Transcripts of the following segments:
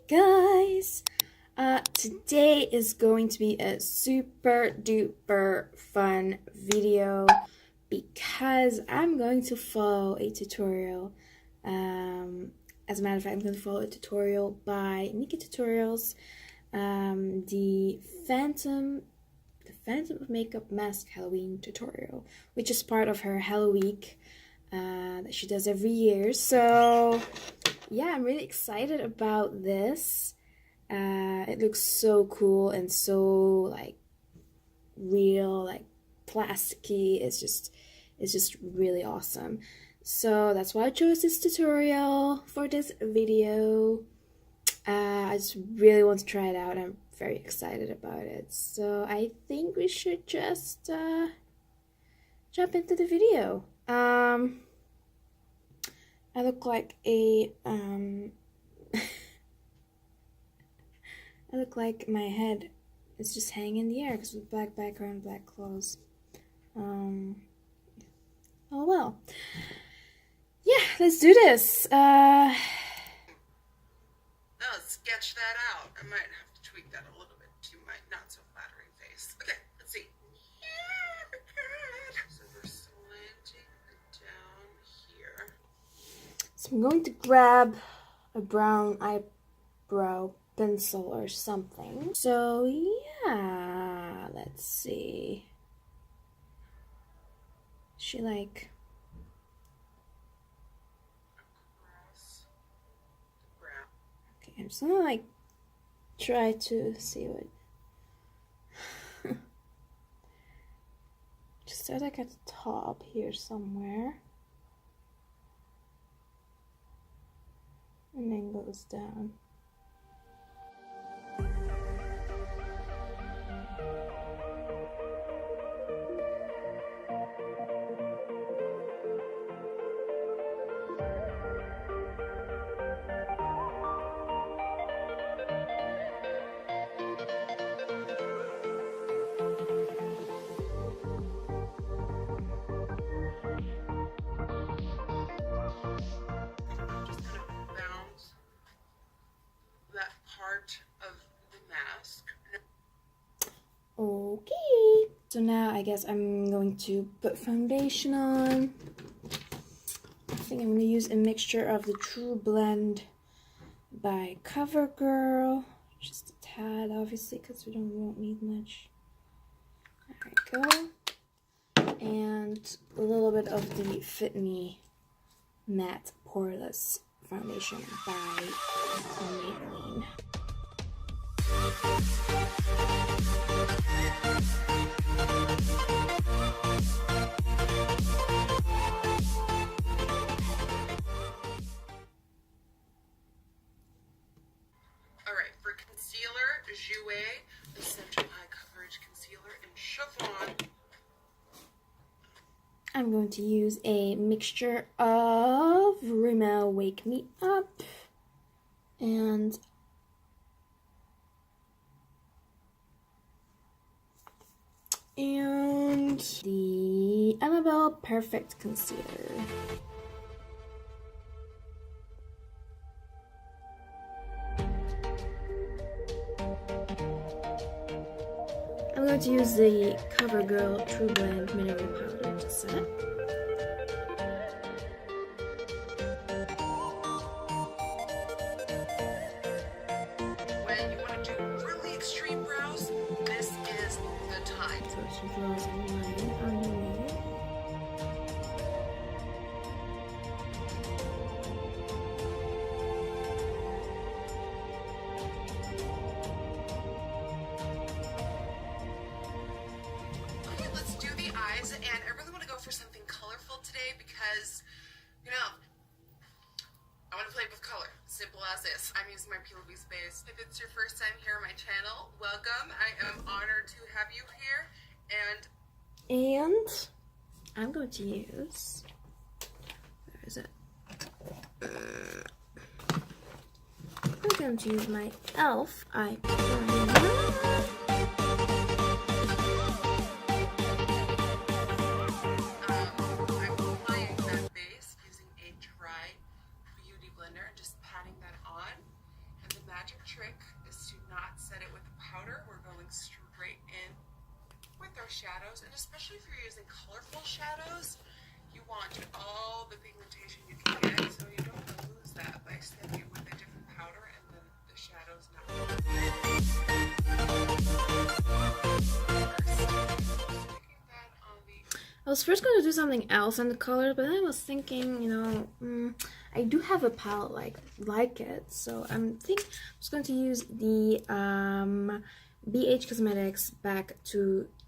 Guys, today is going to be a super duper fun video because I'm going to follow a tutorial. As a matter of fact, I'm going to follow a tutorial by Nikkietutorials, the Phantom of Makeup Mask Halloween tutorial, which is part of her Halloweek that she does every year. So yeah, I'm really excited about this. It looks so cool and so like real, like plasticky. It's just really awesome. So that's why I chose this tutorial for this video. I just really want to try it out. I'm very excited about it. So I think we should just jump into the video. I look like a I look like my head is just hanging in the air because with black background, black clothes. Oh well. Yeah, let's do this. No, sketch that out. I might have to tweak that a little bit to my not so flattering face. Okay, let's see. So we're slanting down here. So I'm going to grab a brown eyebrow pencil or something. So yeah, let's see. She like Across the brow. okay, I'm just gonna like try to see what just start like at the top here somewhere. And then goes down. Okay, so now I guess I'm going to put foundation on. I think I'm going to use a mixture of the True Blend by CoverGirl. Just a tad, obviously, because won't need much. There we go. And a little bit of the Fit Me Matte Poreless Foundation by Maybelline. Alright, for concealer, Jouer Essential Eye Coverage Concealer in Chiffon. I'm going to use a mixture of Rimmel Wake Me Up and the Annabelle Perfect Concealer. I'm going to use the CoverGirl True Blend Mineral Powder to set. When you want to do really extreme brows, this is the time. So she draws a line underneath. Okay, let's do the eyes, and I really want to go for something colorful today because, you know, I want to play with color. Simple as is. I'm using my PLB Space. If it's your first time here on my channel, welcome. I am honored to have you here. And I'm going to use, where is it? I'm going to use my e.l.f. eye primer. I'm applying that base using a dry beauty blender, just patting that on, and the magic of shadows, and especially if you're using colorful shadows, you want all the pigmentation you can get, so you don't want to lose that by stepping it with a different powder and then the shadows not. I was first going to do something else on the colors, but then I was thinking, you know, I do have a palette like it, so I'm just going to use the BH Cosmetics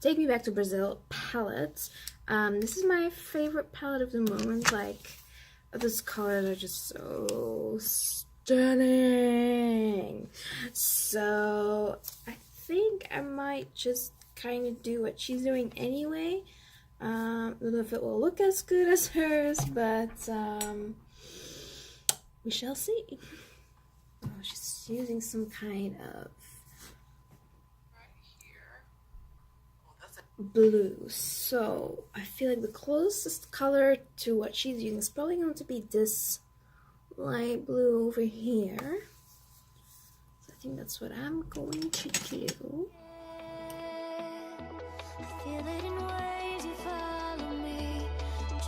Take Me Back to Brazil palette. This is my favorite palette of the moment. Like, those colors are just so stunning. So I think I might just kind of do what she's doing anyway. I don't know if it will look as good as hers, but we shall see. Oh, she's using some kind of blue, so I feel like the closest color to what she's using is probably going to be this light blue over here. So I think that's what I'm going to do.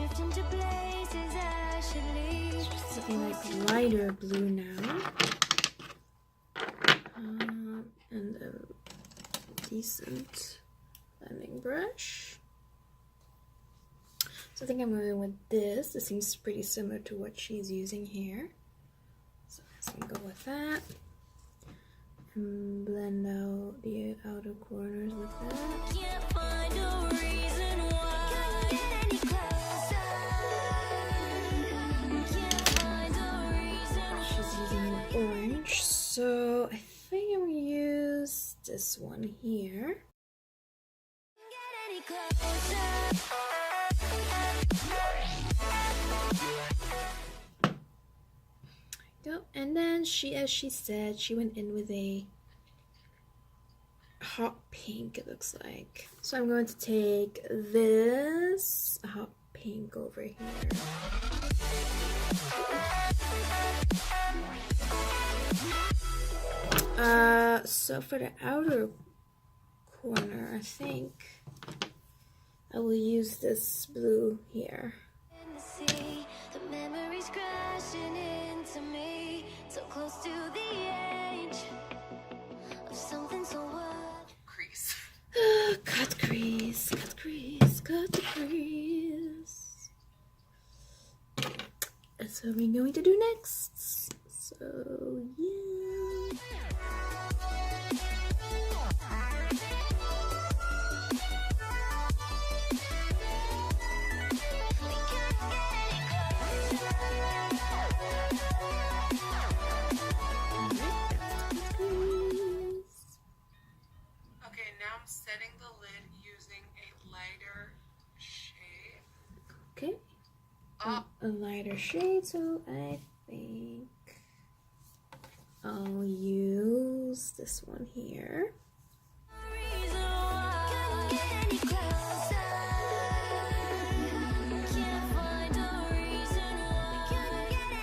It's something like lighter blue now, and a decent blending brush. So I think I'm going with this. This seems pretty similar to what she's using here. So I'm just gonna go with that and blend out the outer corners with that. Can't find a reason why. Can't get any closer. Can't find a reason. She's using an orange, so I think I'm gonna use this one here. Go. And then as she said, she went in with a hot pink, it looks like. So I'm going to take this hot pink over here. So for the outer corner, I think I will use this blue here. The memories crashing into me, so close to the edge of something so wild. Crease. Cut crease, cut crease, cut the crease. That's what we're going to do next. So yeah. Setting the lid using a lighter shade. Okay. A lighter shade, so I think I'll use this one here.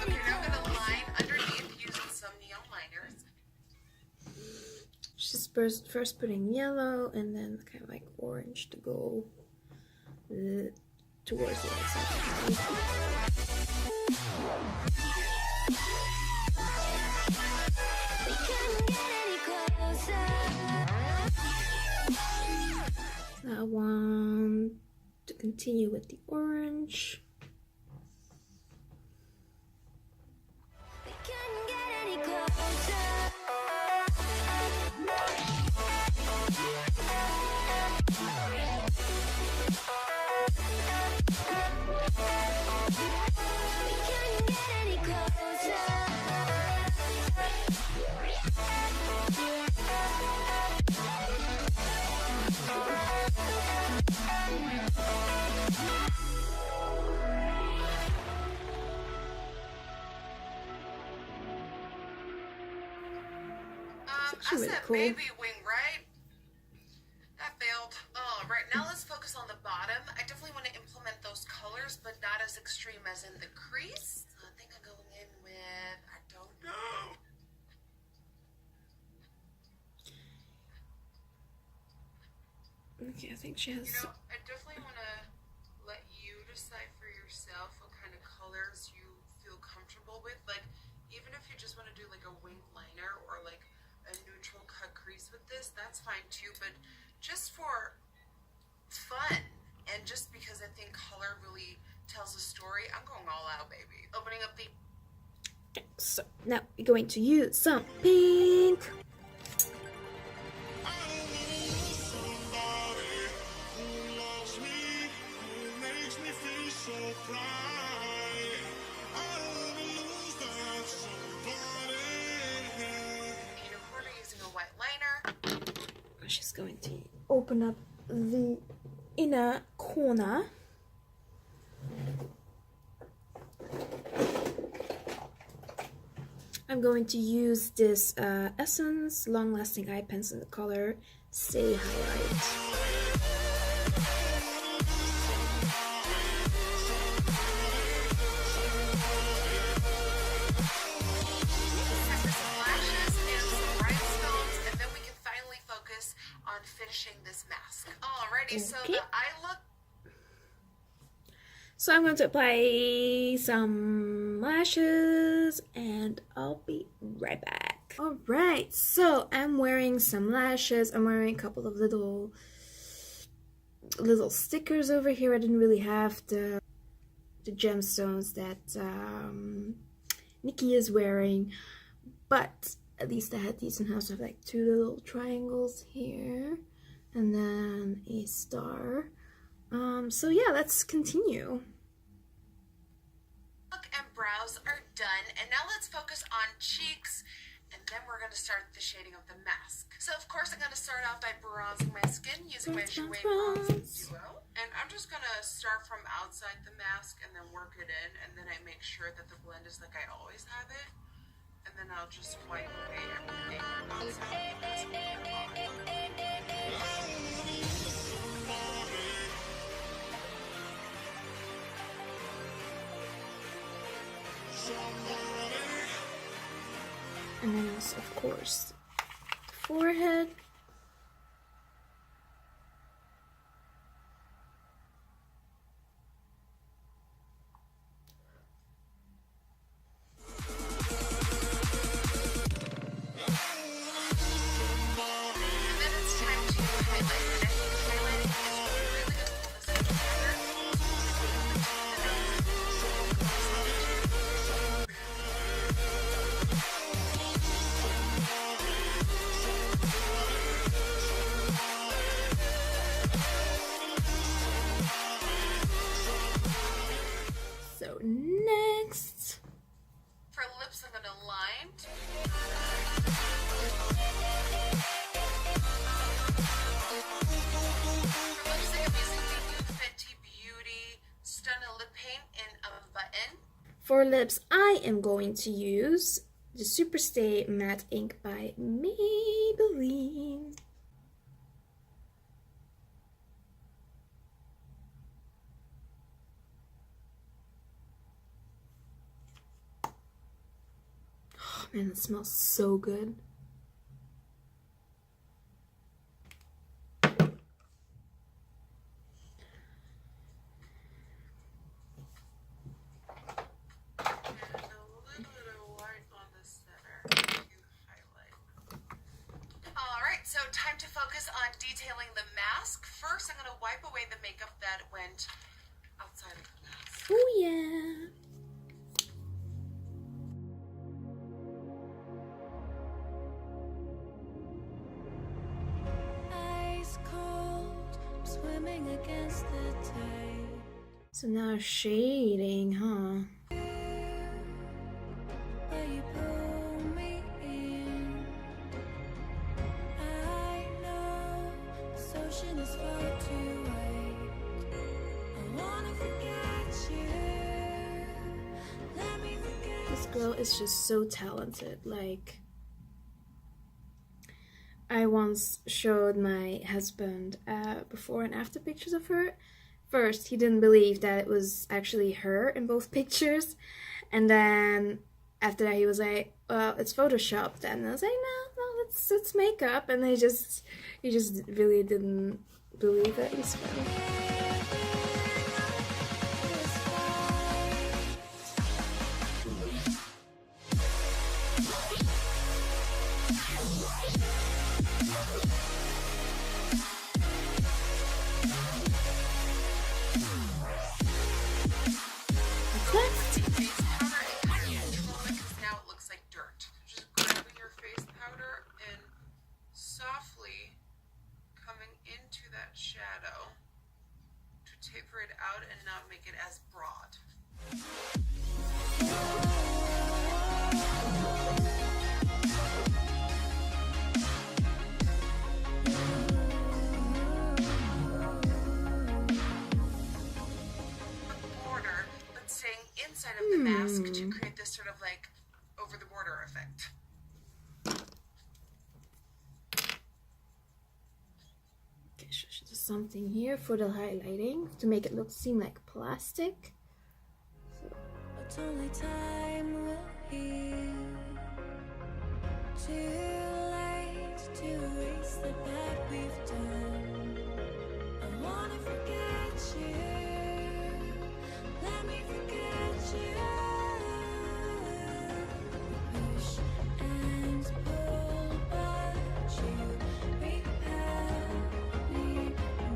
Okay, now I'm gonna line underneath using some neon liners. Just first putting yellow and then kind of like orange to go towards the outside. I want to continue with the orange. I said cool. Baby wing, right? That failed. Oh, right. Now let's focus on the bottom. I definitely want to implement those colors, but not as extreme as in the crease. I think I'm going in with, I don't know. Okay, I think she has. You know, I definitely want to let you decide for yourself what kind of colors you feel comfortable with. Like, even if you just want to do like a wing liner or like a neutral cut crease with this, that's fine too. But just for fun and just because I think color really tells a story, I'm going all out, baby. Opening up the... So now we're going to use some pink. Using a white liner. She's going to open up the inner corner. I'm going to use this Essence Long Lasting Eye Pencil in the color Stay Highlight. Finishing this mask. Alrighty, okay. So the eye look. So I'm going to apply some lashes and I'll be right back. Alright, so I'm wearing some lashes. I'm wearing a couple of little stickers over here. I didn't really have the gemstones that Nikkie is wearing, but at least I had these in house. I have like 2 little triangles here and then a star. So yeah, let's continue. Look and brows are done, and now let's focus on cheeks, and then we're going to start the shading of the mask. So of course I'm going to start off by bronzing my skin using my Jouer Bronzing Duo, and I'm just going to start from outside the mask and then work it in, and then I make sure that the blend is like I always have it. And then I'll just wipe away everything outside of the mask. And then also, of course, the forehead. So next, for lips, I'm gonna line. For lipstick, I'm using the Fenty Beauty Stunning Lip Paint in a button. For lips, I am going to use the Superstay Matte Ink by Maybelline. Oh man, it smells so good. So time to focus on detailing the mask. First, I'm going to wipe away the makeup that went outside of the mask. Oh yeah. Ice cold, swimming against the tide. So now shading, huh? This girl is just so talented. Like, I once showed my husband before and after pictures of her. First, he didn't believe that it was actually her in both pictures, and then after that he was like, well, it's photoshopped. And I was like, no, it's makeup. And he just really didn't believe it as well. Face powder and kind of control it because now it looks like dirt. Just grabbing your face powder and softly coming into that shadow to taper it out and not make it as broad. Inside of the mask to create this sort of like over the border effect. Okay, so just something here for the highlighting to make it seem like plastic. But only time will heal. Too late to erase the bad we've done. I wanna forget you. Let me forget you. Push and pull, but you repel me. I'm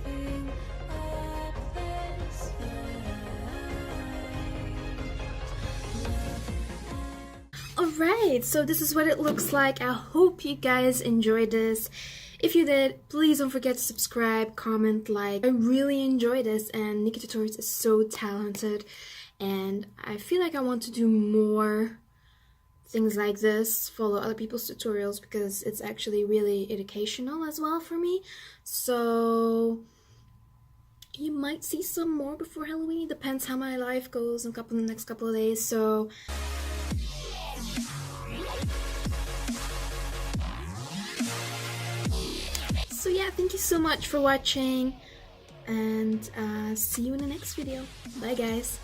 giving up this fight. Alright, so this is what it looks like. I hope you guys enjoyed this. If you did, please don't forget to subscribe, comment, like. I really enjoy this, and Nikkietutorials is so talented, and I feel like I want to do more things like this, follow other people's tutorials, because it's actually really educational as well for me. So you might see some more before Halloween. Depends how my life goes in the next couple of days. So yeah, thank you so much for watching, and see you in the next video. Bye guys.